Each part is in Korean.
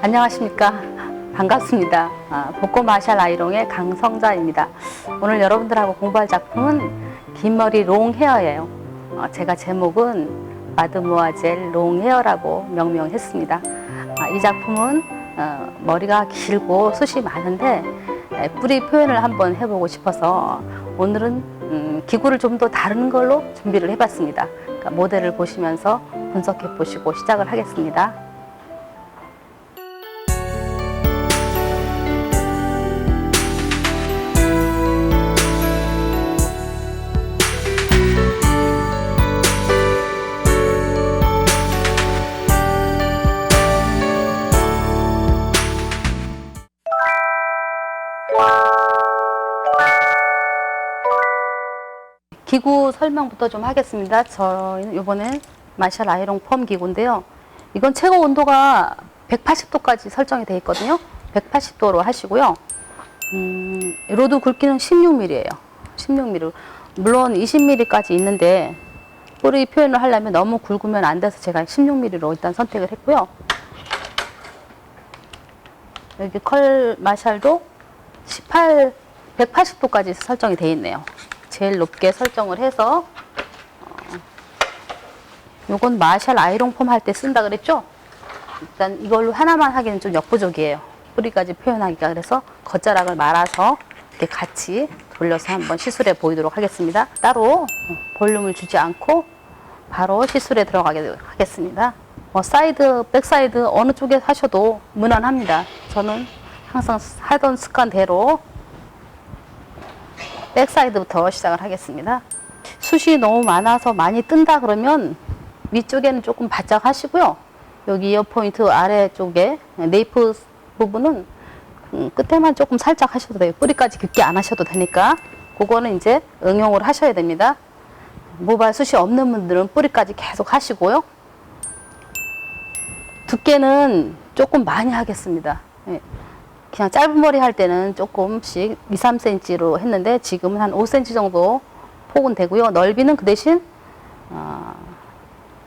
안녕하십니까. 반갑습니다. 복고 마샬 아이롱의 강성자입니다. 오늘 여러분들하고 공부할 작품은 긴 머리 롱 헤어예요. 제가 제목은 마드모아젤 롱 헤어라고 명명했습니다. 이 작품은 머리가 길고 숱이 많은데 뿌리 표현을 한번 해보고 싶어서 오늘은 기구를 좀 더 다른 걸로 준비를 해봤습니다. 그러니까 모델을 보시면서 분석해 보시고 시작을 하겠습니다. 기구 설명부터 좀 하겠습니다. 저희는 이번에 마샬 아이롱 펌 기구인데요. 이건 최고 온도가 180도까지 설정이 되어 있거든요. 180도로 하시고요. 로드 굵기는 16mm예요. 16mm. 물론 20mm까지 있는데 뿌리 표현을 하려면 너무 굵으면 안 돼서 제가 16mm로 일단 선택을 했고요. 여기 컬 마샬도 180도까지 설정이 되어 있네요. 제일 높게 설정을 해서 요건 마샬 아이롱 펌 할 때 쓴다 그랬죠? 일단 이걸로 하나만 하기는 좀 역부족이에요. 뿌리까지 표현하기가. 그래서 겉자락을 말아서 이렇게 같이 돌려서 한번 시술해 보이도록 하겠습니다. 따로 볼륨을 주지 않고 바로 시술에 들어가게 하겠습니다. 사이드, 백사이드 어느 쪽에 하셔도 무난합니다. 저는 항상 하던 습관대로 백사이드부터 시작을 하겠습니다. 숱이 너무 많아서 많이 뜬다 그러면 위쪽에는 조금 바짝 하시고요. 여기 이어 포인트 아래쪽에 네이프 부분은 끝에만 조금 살짝 하셔도 돼요. 뿌리까지 깊게 안 하셔도 되니까 그거는 이제 응용을 하셔야 됩니다. 모발 숱이 없는 분들은 뿌리까지 계속 하시고요. 두께는 조금 많이 하겠습니다. 그냥 짧은 머리 할 때는 조금씩 2, 3cm로 했는데 지금은 한 5cm 정도 폭은 되고요. 넓이는 그 대신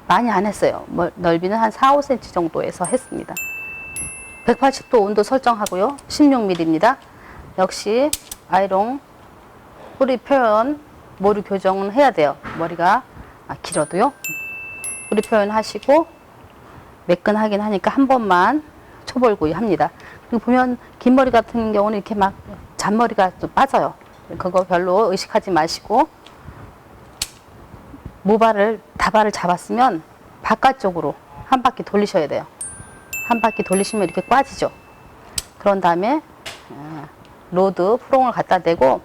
많이 안 했어요. 넓이는 한 4, 5cm 정도에서 했습니다. 180도 온도 설정하고요. 16mm입니다. 역시 아이롱 뿌리 표현 모루 교정은 해야 돼요. 머리가 길어도요. 뿌리 표현 하시고 매끈하긴 하니까 한 번만 초벌구이 합니다. 그리고 보면 긴 머리 같은 경우는 이렇게 막 잔머리가 좀 빠져요. 그거 별로 의식하지 마시고 모발을 다발을 잡았으면 바깥쪽으로 한 바퀴 돌리셔야 돼요. 한 바퀴 돌리시면 이렇게 빠지죠. 그런 다음에 로드 프롱을 갖다 대고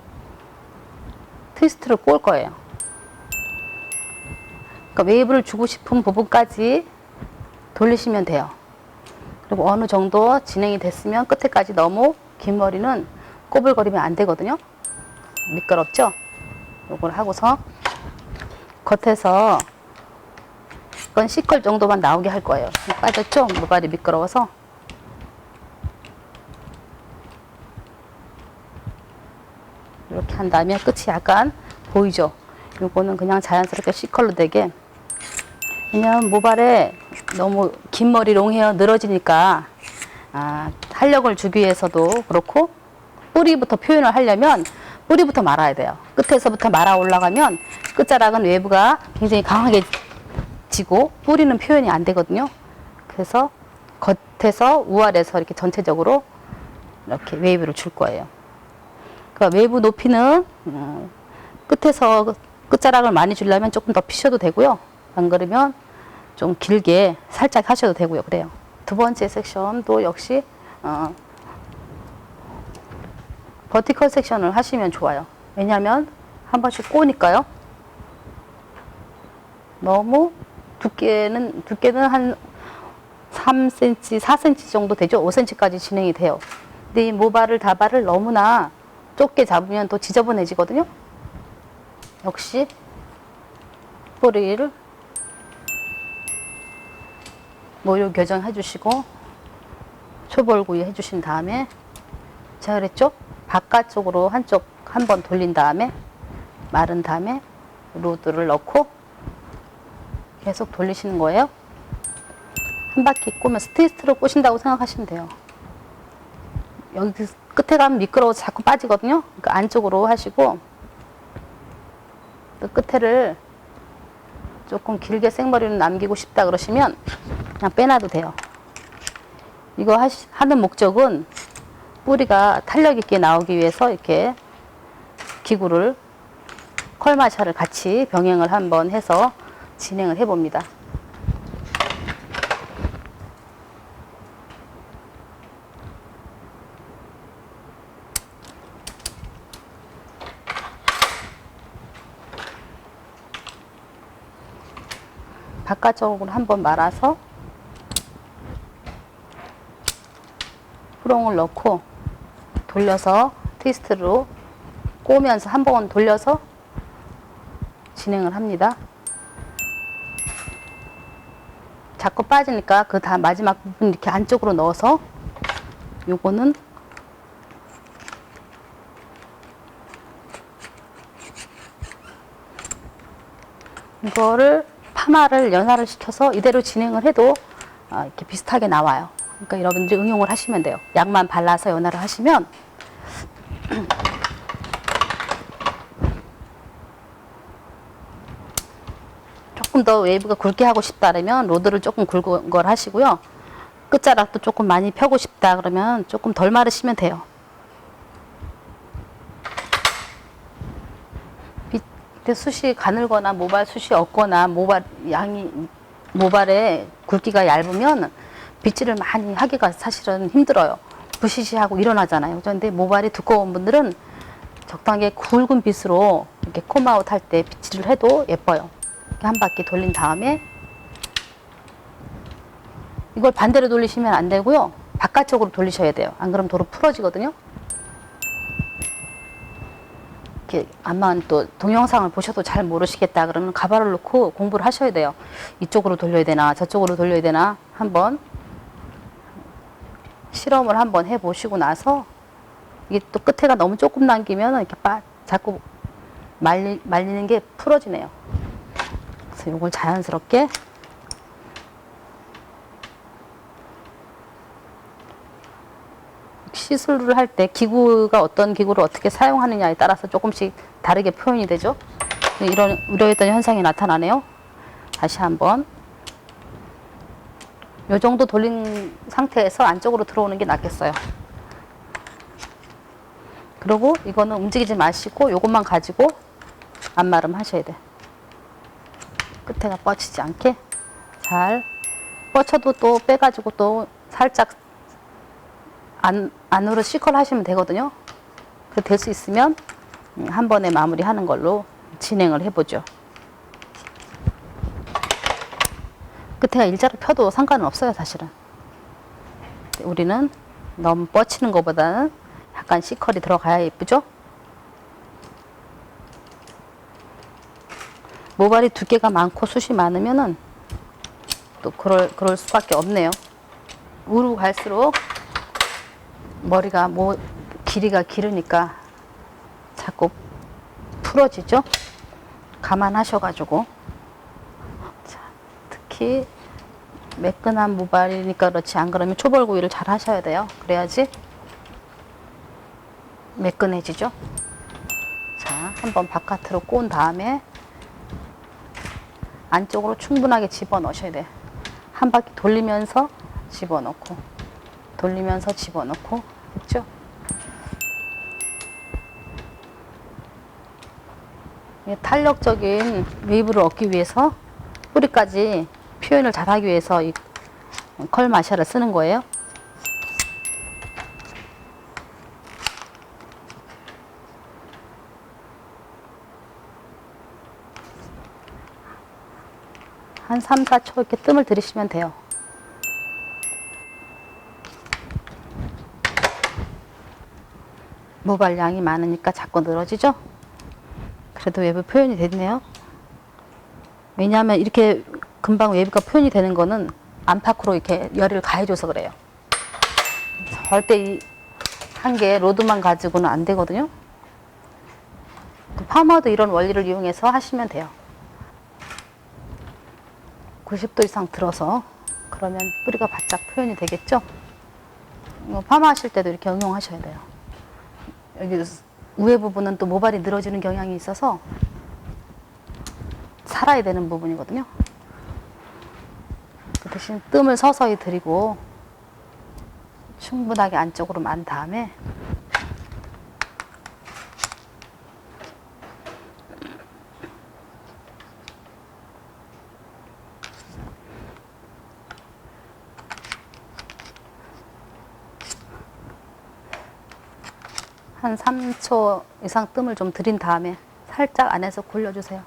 트위스트를 꽂을 거예요. 그러니까 웨이브를 주고 싶은 부분까지 돌리시면 돼요. 그리고 어느 정도 진행이 됐으면 끝에까지 너무 긴 머리는 꼬불거리면 안 되거든요. 미끄럽죠? 요걸 하고서 겉에서 이건 C컬 정도만 나오게 할 거예요. 빠졌죠? 모발이 미끄러워서. 이렇게 한 다음에 끝이 약간 보이죠? 요거는 그냥 자연스럽게 C컬로 되게. 왜냐면 모발에 너무 긴 머리 롱헤어 늘어지니까 탄력을 주기 위해서도 그렇고 뿌리부터 표현을 하려면 뿌리부터 말아야 돼요. 끝에서부터 말아 올라가면 끝자락은 웨이브가 굉장히 강하게 지고 뿌리는 표현이 안 되거든요. 그래서 겉에서 우아래서 이렇게 전체적으로 이렇게 웨이브를 줄 거예요. 그러니까 웨이브 높이는 끝에서 끝자락을 많이 주려면 조금 더 피셔도 되고요. 안 그러면 좀 길게 살짝 하셔도 되고요. 그래요. 두 번째 섹션도 역시 버티컬 섹션을 하시면 좋아요. 왜냐하면 한 번씩 꼬니까요. 너무 두께는 한 3cm, 4cm 정도 되죠. 5cm까지 진행이 돼요. 근데 이 모발을 다발을 너무나 좁게 잡으면 또 지저분해지거든요. 역시 뿌리를 모유 교정해 주시고 초벌구이 해 주신 다음에 제가 그랬죠? 바깥쪽으로 한쪽 한 번 돌린 다음에 마른 다음에 로드를 넣고 계속 돌리시는 거예요. 한 바퀴 꼬면서 트위스트로 꼬신다고 생각하시면 돼요. 여기 끝에 가면 미끄러워서 자꾸 빠지거든요. 그러니까 안쪽으로 하시고, 또 끝에를 조금 길게 생머리로 남기고 싶다 그러시면 그냥 빼놔도 돼요. 이거 하는 목적은 뿌리가 탄력 있게 나오기 위해서 이렇게 기구를, 컬마샤를 같이 병행을 한번 해서 진행을 해 봅니다. 바깥쪽으로 한번 말아서 후롱을 넣고 돌려서 트위스트로 꼬면서 한 번 돌려서 진행을 합니다. 자꾸 빠지니까 그 다음 마지막 부분 이렇게 안쪽으로 넣어서, 요거는 이거를 파마를 연화를 시켜서 이대로 진행을 해도 이렇게 비슷하게 나와요. 그러니까 여러분들이 응용을 하시면 돼요. 약만 발라서 연화를 하시면 조금 더 웨이브가 굵게 하고 싶다면 로드를 조금 굵은 걸 하시고요. 끝자락도 조금 많이 펴고 싶다 그러면 조금 덜 마르시면 돼요. 밑에 숱이 가늘거나 모발 숱이 없거나 모발의 굵기가 얇으면 빗질을 많이 하기가 사실은 힘들어요. 부시시하고 일어나잖아요. 그런데 모발이 두꺼운 분들은 적당하게 굵은 빗으로 이렇게 콤아웃 할 때 빗질을 해도 예뻐요. 이렇게 한 바퀴 돌린 다음에 이걸 반대로 돌리시면 안 되고요. 바깥쪽으로 돌리셔야 돼요. 안 그러면 도로 풀어지거든요. 이렇게 아마 또 동영상을 보셔도 잘 모르시겠다 그러면 가발을 넣고 공부를 하셔야 돼요. 이쪽으로 돌려야 되나 저쪽으로 돌려야 되나 한번 실험을 한번 해보시고 나서, 이게 또 끝에가 너무 조금 남기면 이렇게 자꾸 말리는 게 풀어지네요. 그래서 이걸 자연스럽게 시술을 할 때 기구가 어떤 기구를 어떻게 사용하느냐에 따라서 조금씩 다르게 표현이 되죠. 이런 우려했던 현상이 나타나네요. 다시 한번 이 정도 돌린 상태에서 안쪽으로 들어오는 게 낫겠어요. 그리고 이거는 움직이지 마시고 이것만 가지고 안마름 하셔야 돼. 끝에가 뻗치지 않게 잘 뻗쳐도 또 빼가지고 또 살짝 안으로 C컬 하시면 되거든요. 될 수 있으면 한 번에 마무리하는 걸로 진행을 해보죠. 끝에가 일자로 펴도 상관은 없어요, 사실은. 우리는 너무 뻗치는 것보다는 약간 C컬이 들어가야 예쁘죠? 모발이 두께가 많고 숱이 많으면은 또 그럴 수밖에 없네요. 위로 갈수록 머리가 길이가 길으니까 자꾸 풀어지죠? 감안하셔가지고. 자, 특히 매끈한 모발이니까 그렇지, 안 그러면 초벌구이를 잘 하셔야 돼요. 그래야지 매끈해지죠? 자, 한번 바깥으로 꼬은 다음에 안쪽으로 충분하게 집어넣으셔야 돼요. 한 바퀴 돌리면서 집어넣고, 돌리면서 집어넣고, 그렇죠? 탄력적인 웨이브를 얻기 위해서 뿌리까지 표현을 잘 하기 위해서 이 컬 마샤를 쓰는 거예요. 한 3, 4초 이렇게 뜸을 들이시면 돼요. 모발량이 많으니까 자꾸 늘어지죠? 그래도 웨이브 표현이 됐네요. 왜냐하면 이렇게 금방 웨이브가 표현이 되는 거는 안팎으로 이렇게 열을 가해줘서 그래요. 절대 이 한 개 로드만 가지고는 안 되거든요. 파마도 이런 원리를 이용해서 하시면 돼요. 90도 이상 들어서 그러면 뿌리가 바짝 표현이 되겠죠? 파마하실 때도 이렇게 응용하셔야 돼요. 여기 우회 부분은 또 모발이 늘어지는 경향이 있어서 살아야 되는 부분이거든요. 그 대신 뜸을 서서히 들이고 충분하게 안쪽으로 만 다음에 한 3초 이상 뜸을 좀 들인 다음에 살짝 안에서 굴려주세요.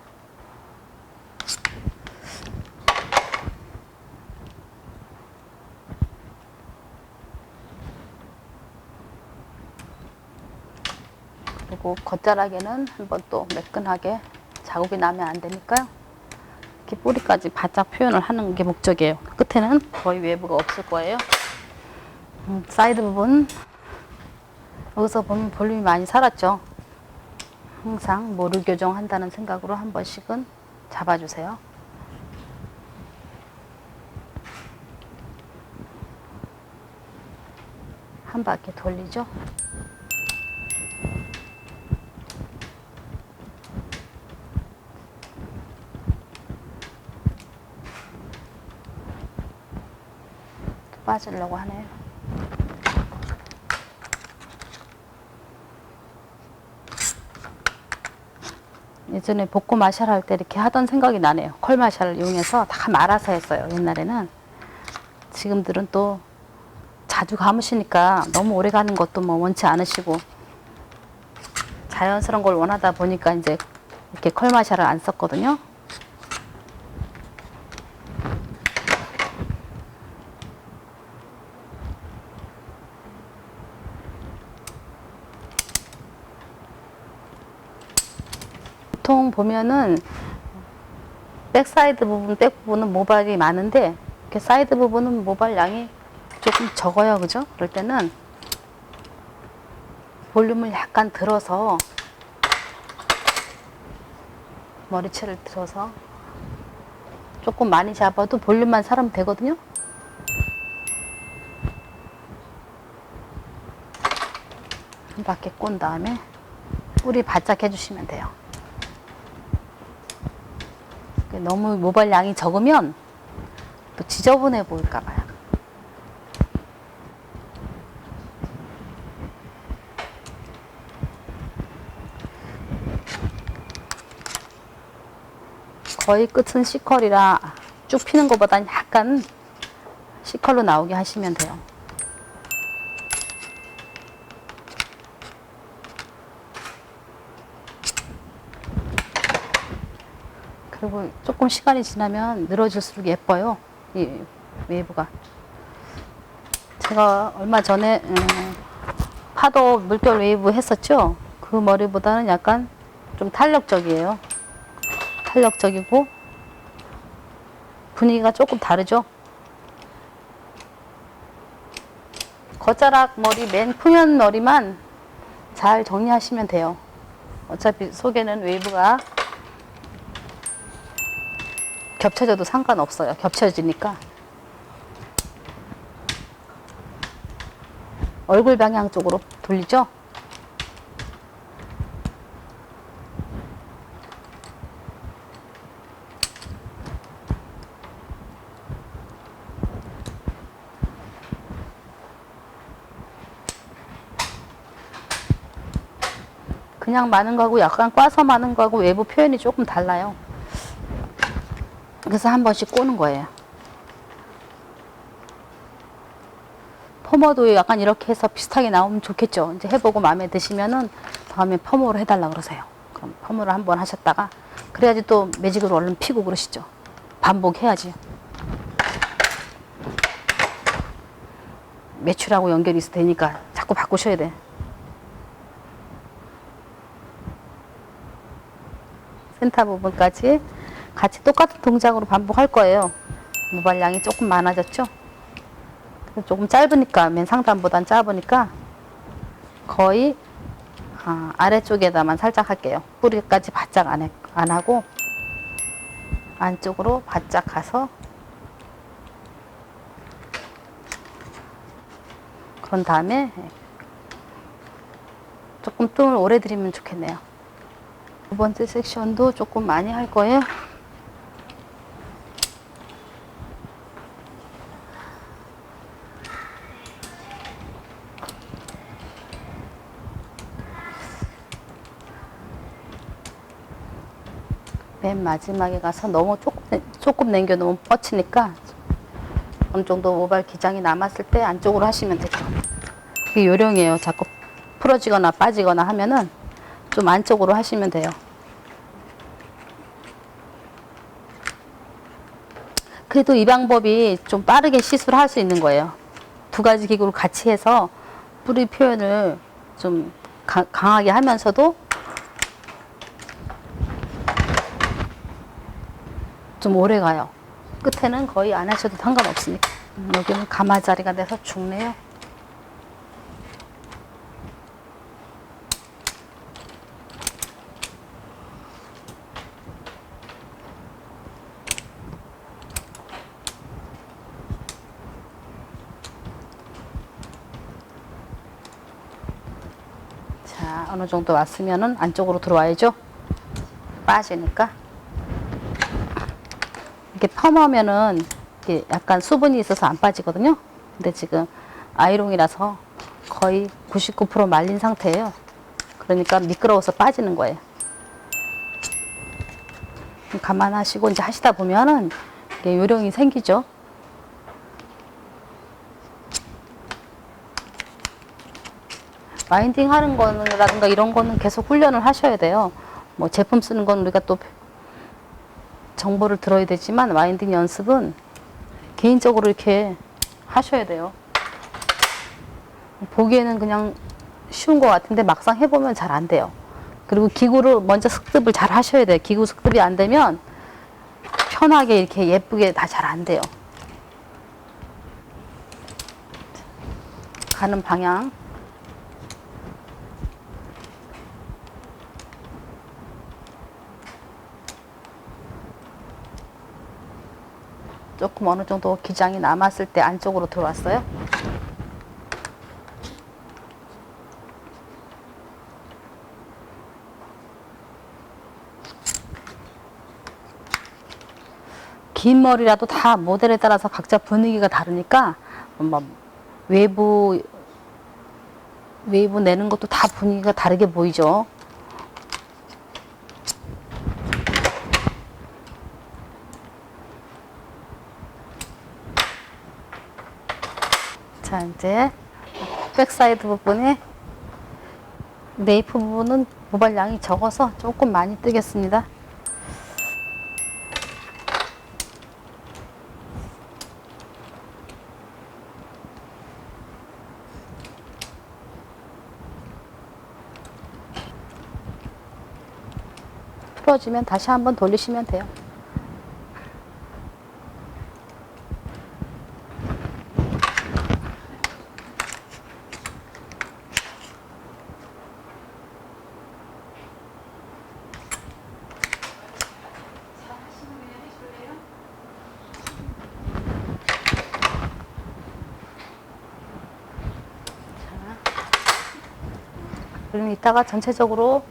그리고 겉자락에는 한번 또 매끈하게 자국이 나면 안 되니까요. 이렇게 뿌리까지 바짝 표현을 하는 게 목적이에요. 끝에는 거의 외부가 없을 거예요. 사이드 부분 여기서 보면 볼륨이 많이 살았죠. 항상 모를 교정한다는 생각으로 한 번씩은 잡아주세요. 한 바퀴 돌리죠. 빠지려고 하네요. 예전에 볶고 마샬 할 때 이렇게 하던 생각이 나네요. 컬 마샬을 이용해서 다 말아서 했어요. 옛날에는. 지금들은 또 자주 감으시니까 너무 오래 가는 것도 뭐 원치 않으시고 자연스러운 걸 원하다 보니까 이제 이렇게 컬 마샬을 안 썼거든요. 보통 보면은 백사이드 부분, 백 부분은 모발이 많은데 이렇게 사이드 부분은 모발 양이 조금 적어요. 그죠? 그럴 때는 볼륨을 약간 들어서 머리채를 들어서 조금 많이 잡아도 볼륨만 살으면 되거든요. 한 바퀴 꼰 다음에 뿌리 바짝 해주시면 돼요. 너무 모발 양이 적으면 또 지저분해 보일까 봐요. 거의 끝은 C컬이라 쭉 피는 것보다는 약간 C컬로 나오게 하시면 돼요. 그리고 조금 시간이 지나면 늘어질수록 예뻐요. 이 웨이브가. 제가 얼마 전에 파도 물결 웨이브 했었죠. 그 머리보다는 약간 좀 탄력적이에요. 탄력적이고 분위기가 조금 다르죠. 겉자락 머리 맨 표면 머리만 잘 정리하시면 돼요. 어차피 속에는 웨이브가 겹쳐져도 상관없어요. 겹쳐지니까. 얼굴 방향 쪽으로 돌리죠. 그냥 마는 거하고 약간 꽈서 마는 거하고 외부 표현이 조금 달라요. 그래서 한 번씩 꼬는 거예요. 펌어도 약간 이렇게 해서 비슷하게 나오면 좋겠죠. 이제 해보고 마음에 드시면은 다음에 펌으로 해달라 그러세요. 그럼 펌으로 한번 하셨다가 그래야지 또 매직으로 얼른 피고 그러시죠. 반복해야지. 매출하고 연결이 있어 되니까 자꾸 바꾸셔야 돼. 센터 부분까지 같이 똑같은 동작으로 반복할 거예요. 모발량이 조금 많아졌죠? 조금 짧으니까 맨 상단보단 짧으니까 거의 아래쪽에다만 살짝 할게요. 뿌리까지 바짝 안 하고 안쪽으로 바짝 가서 그런 다음에 조금 뜸을 오래 들이면 좋겠네요. 두 번째 섹션도 조금 많이 할 거예요. 맨 마지막에 가서 너무 조금 남겨 놓으면 뻗치니까 어느 정도 모발 기장이 남았을 때 안쪽으로 하시면 되죠. 이게 요령이에요. 자꾸 풀어지거나 빠지거나 하면은 좀 안쪽으로 하시면 돼요. 그래도 이 방법이 좀 빠르게 시술할 수 있는 거예요. 두 가지 기구를 같이 해서 뿌리 표현을 좀 강하게 하면서도 좀 오래 가요. 끝에는 거의 안 하셔도 상관없으니까. 여기는 가마자리가 돼서 죽네요. 자, 어느 정도 왔으면은 안쪽으로 들어와야죠. 빠지니까. 이렇게 펌하면은 이렇게 약간 수분이 있어서 안 빠지거든요. 근데 지금 아이롱이라서 거의 99% 말린 상태예요. 그러니까 미끄러워서 빠지는 거예요. 감안하시고 이제 하시다 보면은 이게 요령이 생기죠. 와인딩 하는 거라든가 이런 거는 계속 훈련을 하셔야 돼요. 뭐 제품 쓰는 건 우리가 또 정보를 들어야 되지만 와인딩 연습은 개인적으로 이렇게 하셔야 돼요. 보기에는 그냥 쉬운 것 같은데 막상 해보면 잘 안 돼요. 그리고 기구를 먼저 습득을 잘 하셔야 돼요. 기구 습득이 안 되면 편하게 이렇게 예쁘게 다 잘 안 돼요. 가는 방향. 조금 어느 정도 기장이 남았을 때 안쪽으로 들어왔어요. 긴 머리라도 다 모델에 따라서 각자 분위기가 다르니까 뭐 외부 내는 것도 다 분위기가 다르게 보이죠. 자, 이제 백사이드 부분에 네이프 부분은 모발량이 적어서 조금 많이 뜨겠습니다. 풀어지면 다시 한번 돌리시면 돼요. 그럼 이따가 전체적으로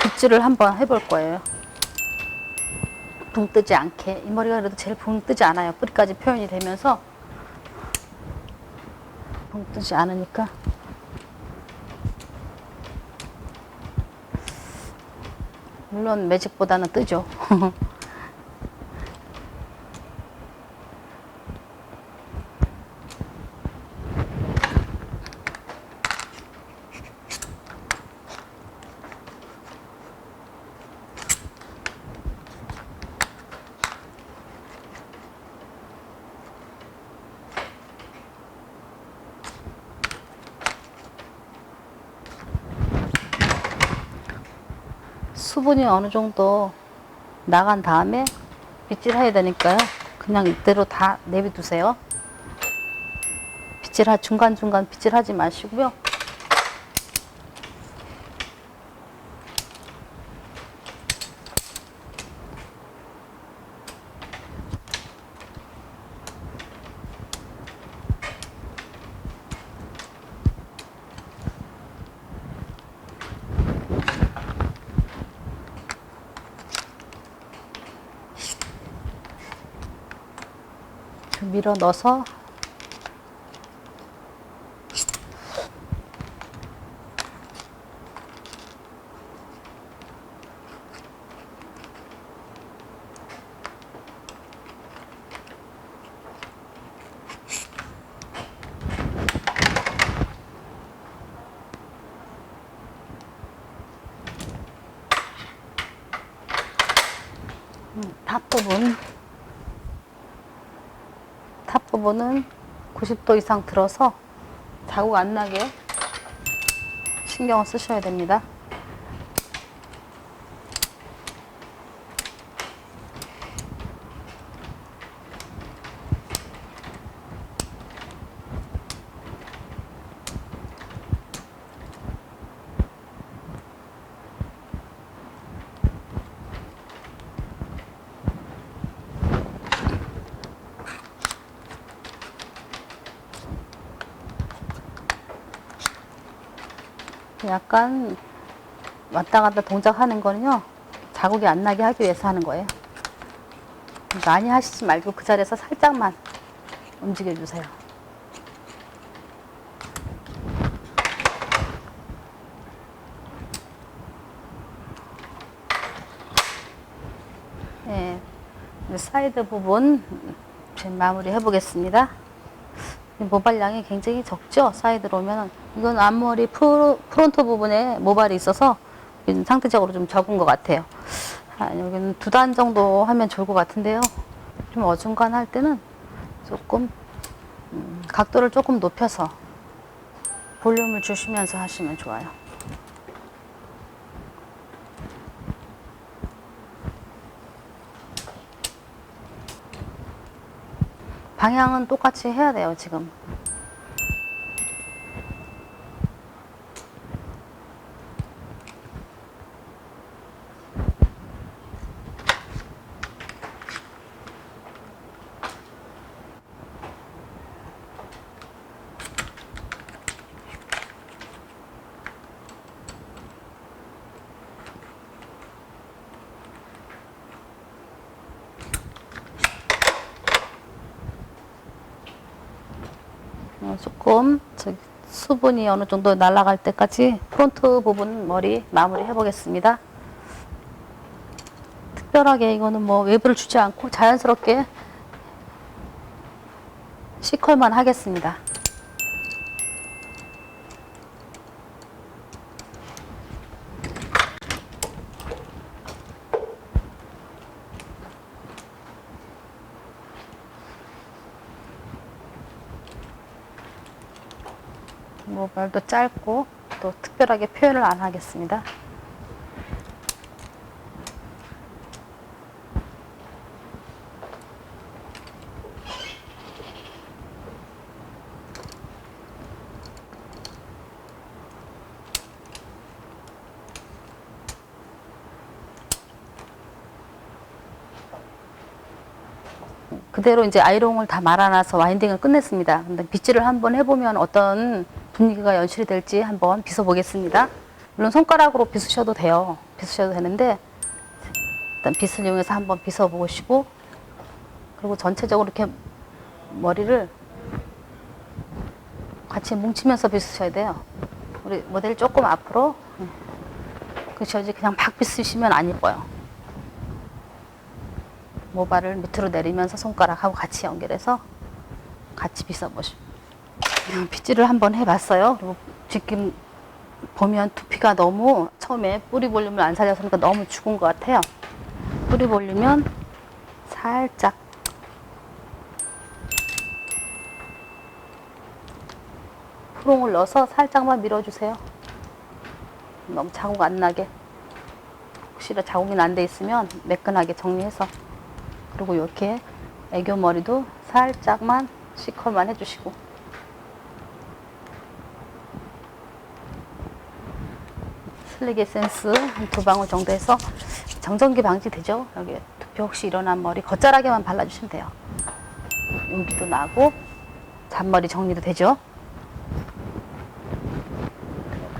빗질을 한번 해볼 거예요. 붕 뜨지 않게. 이 머리가 그래도 제일 붕 뜨지 않아요. 뿌리까지 표현이 되면서 붕 뜨지 않으니까. 물론 매직보다는 뜨죠. 수분이 어느 정도 나간 다음에 빗질 해야 되니까요. 그냥 이대로 다 내비두세요. 중간중간 빗질 하지 마시고요. 밀어 넣어서 탑 부분은 90도 이상 들어서 자국 안 나게 신경을 쓰셔야 됩니다. 약간 왔다 갔다 동작하는 거는요, 자국이 안 나게 하기 위해서 하는 거예요. 많이 하시지 말고 그 자리에서 살짝만 움직여 주세요. 네, 사이드 부분 마무리 해 보겠습니다. 모발량이 굉장히 적죠. 사이드로 오면 이건 앞머리 프론트 부분에 모발이 있어서 상대적으로 좀 적은 것 같아요. 여기는 2단 정도 하면 좋을 것 같은데요. 좀 어중간할 때는 조금 각도를 조금 높여서 볼륨을 주시면서 하시면 좋아요. 방향은 똑같이 해야 돼요, 지금. 조금 수분이 어느 정도 날아갈 때까지 프론트 부분 머리 마무리 해 보겠습니다. 특별하게 이거는 뭐 웨이브를 주지 않고 자연스럽게 C컬만 하겠습니다. 모발도 짧고 또 특별하게 표현을 안 하겠습니다. 그대로 이제 아이롱을 다 말아놔서 와인딩을 끝냈습니다. 근데 빗질을 한번 해보면 어떤 분위기가 연출이 될지 한번 빗어 보겠습니다. 물론 손가락으로 빗으셔도 돼요. 빗으셔도 되는데 일단 빗을 이용해서 한번 빗어 보시고, 그리고 전체적으로 이렇게 머리를 같이 뭉치면서 빗으셔야 돼요. 우리 모델 조금 앞으로. 그러셔야지 그냥 막 빗으시면 안 예뻐요. 모발을 밑으로 내리면서 손가락하고 같이 연결해서 같이 빗어보시고, 빗질을 한번 해봤어요. 그리고 지금 보면 두피가 너무 처음에 뿌리 볼륨을 안 살려서 그러니까 너무 죽은 것 같아요. 뿌리 볼륨은 살짝 프롱을 넣어서 살짝만 밀어주세요. 너무 자국 안 나게. 혹시나 자국이 난 데 있으면 매끈하게 정리해서. 그리고 이렇게 애교 머리도 살짝만 C컬만 해주시고, 슬릭 에센스 한 2방울 정도 해서 정전기 방지 되죠. 여기 두피 혹시 일어난 머리 겉자락에만 발라주시면 돼요. 윤기도 나고 잔머리 정리도 되죠.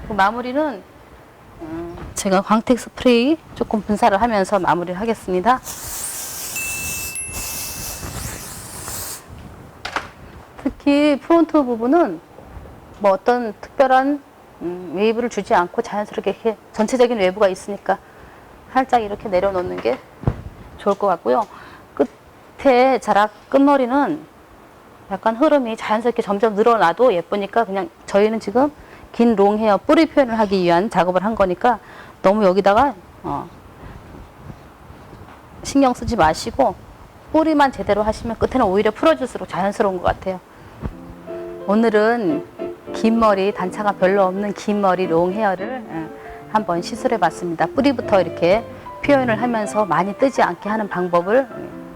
그 마무리는 제가 광택 스프레이 조금 분사를 하면서 마무리를 하겠습니다. 뒤 프론트 부분은 뭐 어떤 특별한 웨이브를 주지 않고 자연스럽게 이렇게 전체적인 웨이브가 있으니까 살짝 이렇게 내려놓는 게 좋을 것 같고요. 끝에 자락 끝머리는 약간 흐름이 자연스럽게 점점 늘어나도 예쁘니까 그냥 저희는 지금 긴 롱헤어 뿌리 표현을 하기 위한 작업을 한 거니까 너무 여기다가 신경 쓰지 마시고 뿌리만 제대로 하시면 끝에는 오히려 풀어질수록 자연스러운 것 같아요. 오늘은 긴 머리, 단차가 별로 없는 긴 머리 롱헤어를 한번 시술해 봤습니다. 뿌리부터 이렇게 표현을 하면서 많이 뜨지 않게 하는 방법을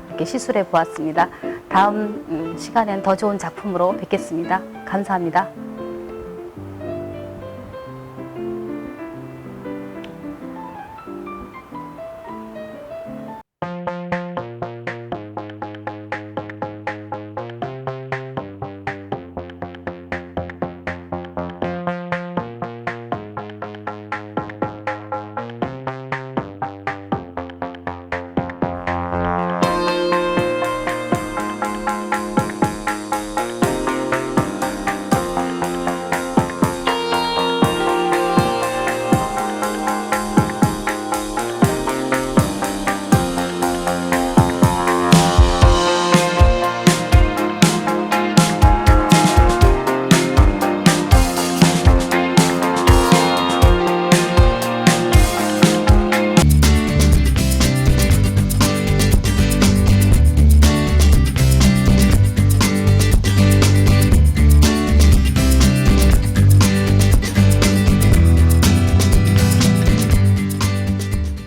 이렇게 시술해 보았습니다. 다음 시간엔 더 좋은 작품으로 뵙겠습니다. 감사합니다.